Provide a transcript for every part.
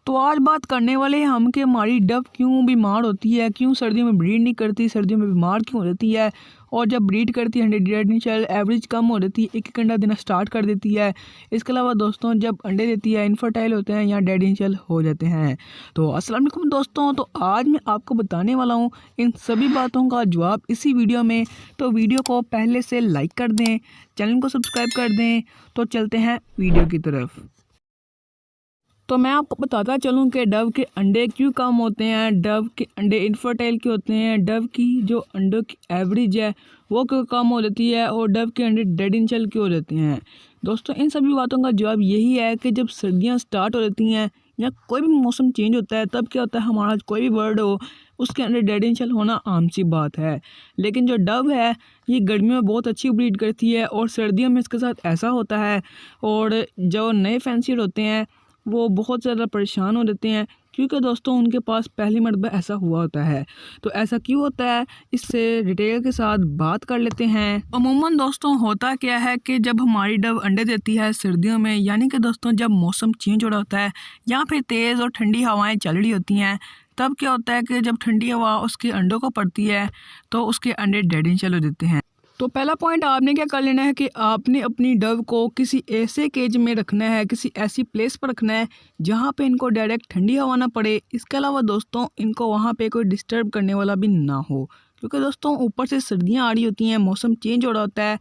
तो आज बात करने वाले हैं हम कि हमारी डव क्यों बीमार होती है, क्यों सर्दियों में ब्रीड नहीं करती, सर्दियों में बीमार क्यों हो जाती है। और जब ब्रीड करती है 100 डेड इंशाल्लाह एवरेज कम हो जाती है, एक अंडा देना स्टार्ट कर देती है। इसके अलावा दोस्तों जब अंडे देती है इनफर्टाइल होते हैं या डेड इंशल हो जाते हैं। तो अस्सलाम वालेकुम दोस्तों, तो आज मैं आपको बताने वाला हूँ इन सभी बातों का जवाब इसी वीडियो में। तो वीडियो को पहले से लाइक कर दें, चैनल को सब्सक्राइब कर दें। तो चलते हैं वीडियो की तरफ। तो मैं आपको बताता चलूँ कि डव के अंडे क्यों कम होते हैं, डव के अंडे इनफर्टाइल क्यों होते हैं, डव की जो अंडों की एवरेज है वो क्यों कम हो जाती है और डव के अंडे डेड इन शेल क्यों हो जाते हैं। दोस्तों इन सभी बातों का जवाब यही है कि जब सर्दियाँ स्टार्ट हो जाती हैं या कोई भी मौसम चेंज होता है तब क्या होता है, हमारा कोई भी बर्ड हो उसके अंडे डेड इन शेल होना आम सी बात है। लेकिन जो डव है ये गर्मियों में बहुत अच्छी ब्रीड करती है और सर्दियों में इसके साथ ऐसा होता है। और जो नए फैंसियर होते हैं वो बहुत ज़्यादा परेशान हो जाते हैं क्योंकि दोस्तों उनके पास पहली मरतबा ऐसा हुआ होता है। तो ऐसा क्यों होता है, इससे डिटेल के साथ बात कर लेते हैं। अमूमन दोस्तों होता क्या है कि जब हमारी डव अंडे देती है सर्दियों में, यानी कि दोस्तों जब मौसम चेंज हो रहा होता है या फिर तेज़ और ठंडी हवाएं चल रही होती हैं, तब क्या होता है कि जब ठंडी हवा उसके अंडों को पड़ती है तो उसके अंडे डेड इन शेल हो जाते हैं। तो पहला पॉइंट आपने क्या कर लेना है कि आपने अपनी डव को किसी ऐसे केज में रखना है, किसी ऐसी प्लेस पर रखना है जहाँ पे इनको डायरेक्ट ठंडी हवा ना पड़े। इसके अलावा दोस्तों इनको वहाँ पे कोई डिस्टर्ब करने वाला भी ना हो, क्योंकि दोस्तों ऊपर से सर्दियाँ आ रही होती हैं, मौसम चेंज हो रहा होता है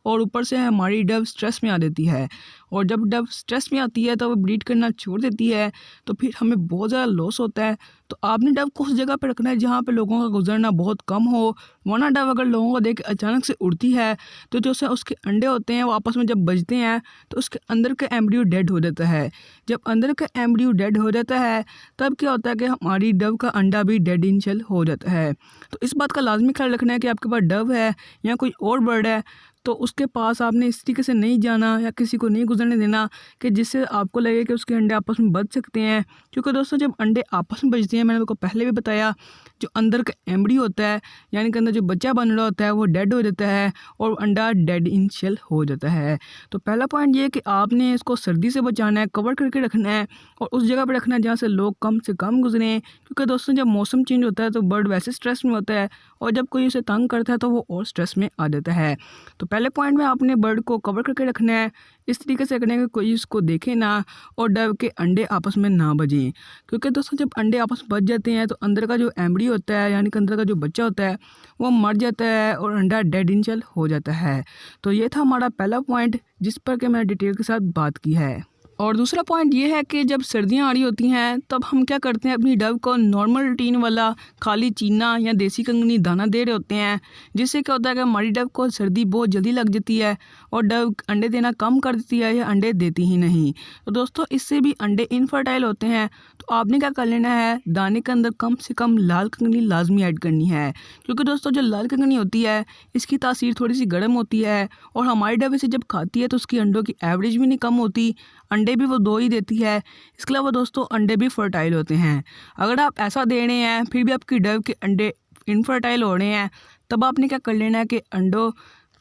और ऊपर से हमारी डव स्ट्रेस में आ जाती है। और जब डव स्ट्रेस में आती है तो वो ब्रीड करना छोड़ देती है, तो फिर हमें बहुत ज़्यादा लॉस होता है। तो आपने डव को उस जगह पे रखना है जहाँ पे लोगों का गुजरना बहुत कम हो, वरना डव अगर लोगों को देख अचानक से उड़ती है तो जो से उसके अंडे होते हैं वो आपस में जब बजते हैं तो उसके अंदर का एम्ब्रियो डेड हो जाता है। जब अंदर का एम्ब्रियो डेड हो जाता है तब क्या होता है कि हमारी डव का अंडा भी डेड इन शेल हो जाता है। तो इस बात का लाजमी ख्याल रखना है कि आपके पास डव है या कोई और बर्ड है तो उसके पास आपने इस तरीके से नहीं जाना या किसी को नहीं गुजरने देना कि जिससे आपको लगे कि उसके अंडे आपस में बच सकते हैं। क्योंकि दोस्तों जब अंडे आपस में बचते हैं, मैंने आपको पहले भी बताया, जो अंदर का एम्ब्रियो होता है यानी कि अंदर जो बच्चा बन रहा होता है वो डेड हो जाता है और अंडा डेड इन शेल हो जाता है। तो पहला पॉइंट ये है कि आपने इसको सर्दी से बचाना है, कवर करके रखना है और उस जगह पर रखना है जहाँ से लोग कम से कम गुजरें। क्योंकि दोस्तों जब मौसम चेंज होता है तो बर्ड वैसे स्ट्रेस में होता है और जब कोई उसे तंग करता है तो वो और स्ट्रेस में आ जाता है। तो पहले पॉइंट में आपने बर्ड को कवर करके रखना है, इस तरीके से रखना है कि कोई इसको देखे ना और डव के अंडे आपस में ना बजें। क्योंकि दोस्तों जब अंडे आपस में बच जाते हैं तो अंदर का जो एम्ब्रियो होता है यानी कि अंदर का जो बच्चा होता है वो मर जाता है और अंडा डेड इन शेल हो जाता है। तो ये था हमारा पहला पॉइंट जिस पर कि मैंने डिटेल के साथ बात की है। और दूसरा पॉइंट ये है कि जब सर्दियाँ आ रही होती हैं तब हम क्या करते हैं, अपनी डव को नॉर्मल रूटीन वाला खाली चीना या देसी कंगनी दाना दे रहे होते हैं, जिससे क्या होता है कि हमारी डव को सर्दी बहुत जल्दी लग जाती है और डव अंडे देना कम कर देती है या अंडे देती ही नहीं। तो दोस्तों इससे भी अंडे इनफर्टाइल होते हैं। तो आपने क्या कर लेना है, दाने के अंदर कम से कम लाल कंगनी लाजमी ऐड करनी है। क्योंकि दोस्तों जो लाल कंगनी होती है इसकी तासीर थोड़ी सी गर्म होती है और हमारी डव इसे जब खाती है तो उसकी अंडों की एवरेज भी नहीं कम होती, अंडे भी वो 2 ही देती है। इसके अलावा दोस्तों अंडे भी फर्टाइल होते हैं। अगर आप ऐसा दे रहे हैं फिर भी आपकी डव के अंडे इनफर्टाइल हो रहे हैं तब आपने क्या कर लेना है कि अंडों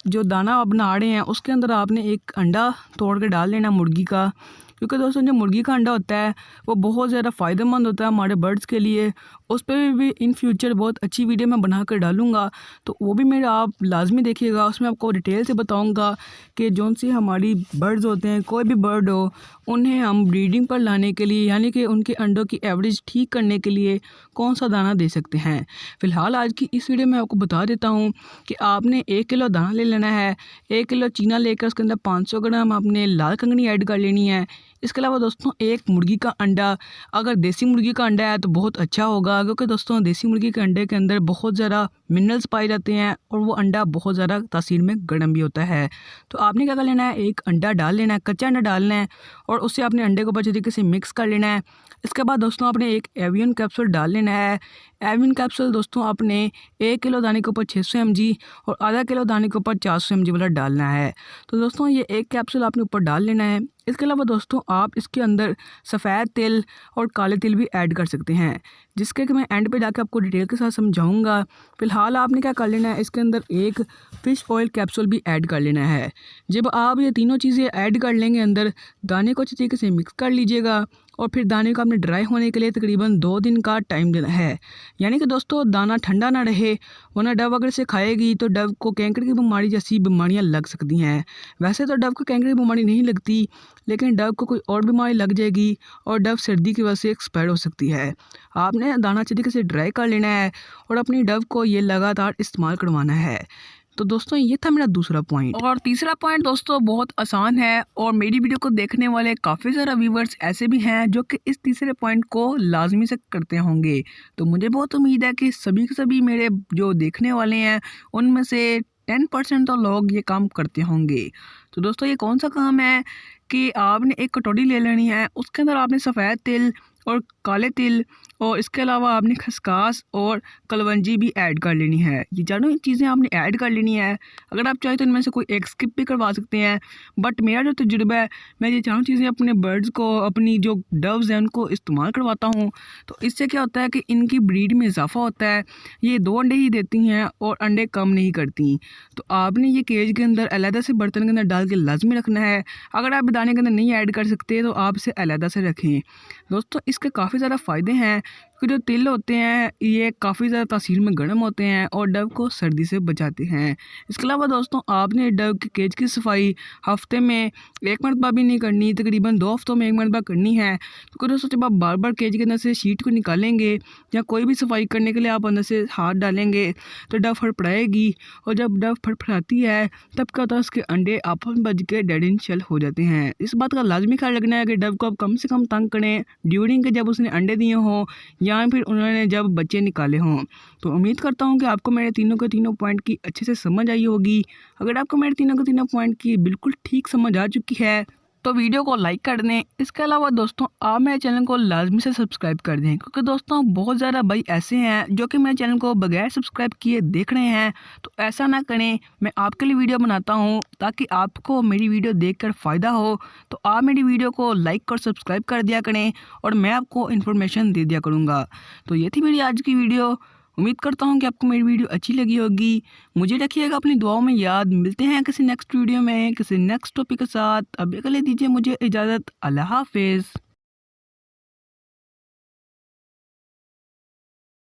जो दाना आप बना रहे हैं उसके अंदर आपने एक अंडा तोड़ के डाल लेना मुर्गी का। क्योंकि दोस्तों जो मुर्गी का अंडा होता है वो बहुत ज़्यादा फ़ायदेमंद होता है हमारे बर्ड्स के लिए। उस पर भी इन फ्यूचर बहुत अच्छी वीडियो मैं बना कर डालूँगा, तो वो भी मेरा आप लाजमी देखिएगा। उसमें आपको डिटेल से बताऊँगा कि जौन सी हमारी बर्ड्स होते हैं, कोई भी बर्ड हो, उन्हें हम ब्रीडिंग पर लाने के लिए यानी कि उनके अंडों की एवरेज ठीक करने के लिए कौन सा दाना दे सकते हैं। फ़िलहाल आज की इस वीडियो में आपको बता देता हूँ कि आपने 1 किलो दाना ले लेना है, 1 किलो चीना लेकर उसके अंदर 500 ग्राम आपने लाल कंगनी ऐड कर लेनी है। इसके अलावा दोस्तों एक मुर्गी का अंडा, अगर देसी मुर्गी का अंडा है तो बहुत अच्छा होगा, क्योंकि दोस्तों देसी मुर्गी के अंडे के अंदर बहुत ज़्यादा मिनरल्स पाए जाते हैं और वो अंडा बहुत ज़्यादा तासीर में गर्म भी होता है। तो आपने क्या कर लेना है, एक अंडा डाल लेना है, कच्चा अंडा डालना है और उससे आपने अंडे को अच्छे तरीके से मिक्स कर लेना है। इसके बाद दोस्तों आपने एक एवियन कैप्सूल डाल लेना है। एवियन कैप्सूल दोस्तों आपने 1 किलो दाने के ऊपर 600 mg और आधा किलो दाने के ऊपर 400 mg वाला डालना है। तो दोस्तों ये एक कैप्सूल आपने ऊपर डाल लेना है। इसके अलावा दोस्तों आप इसके अंदर सफ़ेद तिल और काले तिल भी ऐड कर सकते हैं, जिसके कि मैं एंड पे जाके आपको डिटेल के साथ समझाऊंगा। फ़िलहाल आपने क्या कर लेना है, इसके अंदर एक फ़िश ऑयल कैप्सूल भी ऐड कर लेना है। जब आप ये तीनों चीज़ें ऐड कर लेंगे अंदर, दाने को अच्छी तरीके से मिक्स कर लीजिएगा और फिर दाने को आपने ड्राई होने के लिए तकरीबन 2 दिन का टाइम देना है। यानी कि दोस्तों दाना ठंडा ना रहे, वरना डव अगर इसे खाएगी तो डव को कैंकर की बीमारी जैसी बीमारियां लग सकती हैं। वैसे तो डव को कैंकर की बीमारी नहीं लगती, लेकिन डव को कोई और बीमारी लग जाएगी और डव सर्दी की वजह से एक्सपायर हो सकती है। आपने दाना अच्छी तरीके से ड्राई कर लेना है और अपनी डव को ये लगातार इस्तेमाल करवाना है। तो दोस्तों ये था मेरा दूसरा पॉइंट। और तीसरा पॉइंट दोस्तों बहुत आसान है और मेरी वीडियो को देखने वाले काफ़ी सारे व्यूवर्स ऐसे भी हैं जो कि इस तीसरे पॉइंट को लाजमी से करते होंगे। तो मुझे बहुत उम्मीद है कि सभी के सभी मेरे जो देखने वाले हैं उनमें से 10% तो लोग ये काम करते होंगे। तो दोस्तों ये कौन सा काम है कि आपने एक कटोरी ले लेनी है, उसके अंदर आपने सफ़ेद तिल और काले तिल और इसके अलावा आपने खसकास और कलवंजी भी ऐड कर लेनी है। ये चारों चीज़ें आपने ऐड कर लेनी है। अगर आप चाहें तो इनमें से कोई एक स्किप भी करवा सकते हैं, बट मेरा जो तजुर्बा है, मैं ये चारों चीज़ें अपने बर्ड्स को, अपनी जो डव्स हैं उनको इस्तेमाल करवाता हूँ। तो इससे क्या होता है कि इनकी ब्रीड में इजाफा होता है। ये 2 अंडे ही देती हैं और अंडे कम नहीं करती। तो आपने ये केज के अंदर अलहदा से बर्तन के अंदर डाल के लाजमी रखना है। अगर आप दाने के अंदर नहीं ऐड कर सकते तो आप इसे अलहदा से रखें। दोस्तों इसके काफ़ी ज़्यादा फ़ायदे हैं कि जो तिल होते हैं ये काफ़ी ज़्यादा तासीर में गर्म होते हैं और डव को सर्दी से बचाते हैं। इसके अलावा दोस्तों आपने डव के केज की सफाई हफ्ते में 1 मरतबा भी नहीं करनी, तकरीबन 2 हफ्तों में 1 मरतबा करनी है। तो दोस्तों जब आप बार बार केज के अंदर से शीट को निकालेंगे या कोई भी सफाई करने के लिए आप अंदर से हाथ डालेंगे तो डव फड़फड़ाएगी और जब डव फड़फड़ाती है तब क्या होता है उसके अंडे आपस में बज के डेड इन शेल हो जाते हैं। इस बात का लाजमी ख्याल रखना है कि डव को आप कम से कम तंग करें ड्यूरिंग के जब उसने अंडे दिए हों या फिर उन्होंने जब बच्चे निकाले हों। तो उम्मीद करता हूं कि आपको मेरे तीनों के तीनों पॉइंट की अच्छे से समझ आई होगी। अगर आपको मेरे तीनों के तीनों पॉइंट की बिल्कुल ठीक समझ आ चुकी है तो वीडियो को लाइक कर दें। इसके अलावा दोस्तों आप मेरे चैनल को लाजमी से सब्सक्राइब कर दें, क्योंकि दोस्तों बहुत ज़्यादा भाई ऐसे हैं जो कि मेरे चैनल को बगैर सब्सक्राइब किए देख रहे हैं। तो ऐसा ना करें, मैं आपके लिए वीडियो बनाता हूं ताकि आपको मेरी वीडियो देखकर फ़ायदा हो। तो आप मेरी वीडियो को लाइक और सब्सक्राइब कर दिया करें और मैं आपको इन्फॉर्मेशन दे दिया करूँगा। तो ये थी मेरी आज की वीडियो। उम्मीद करता हूँ कि आपको मेरी वीडियो अच्छी लगी होगी। मुझे रखिएगा अपनी दुआओं में याद। मिलते हैं किसी नेक्स्ट वीडियो में किसी नेक्स्ट टॉपिक के साथ। अभी के लिए दीजिए मुझे इजाज़त। अल्लाह हाफिज़।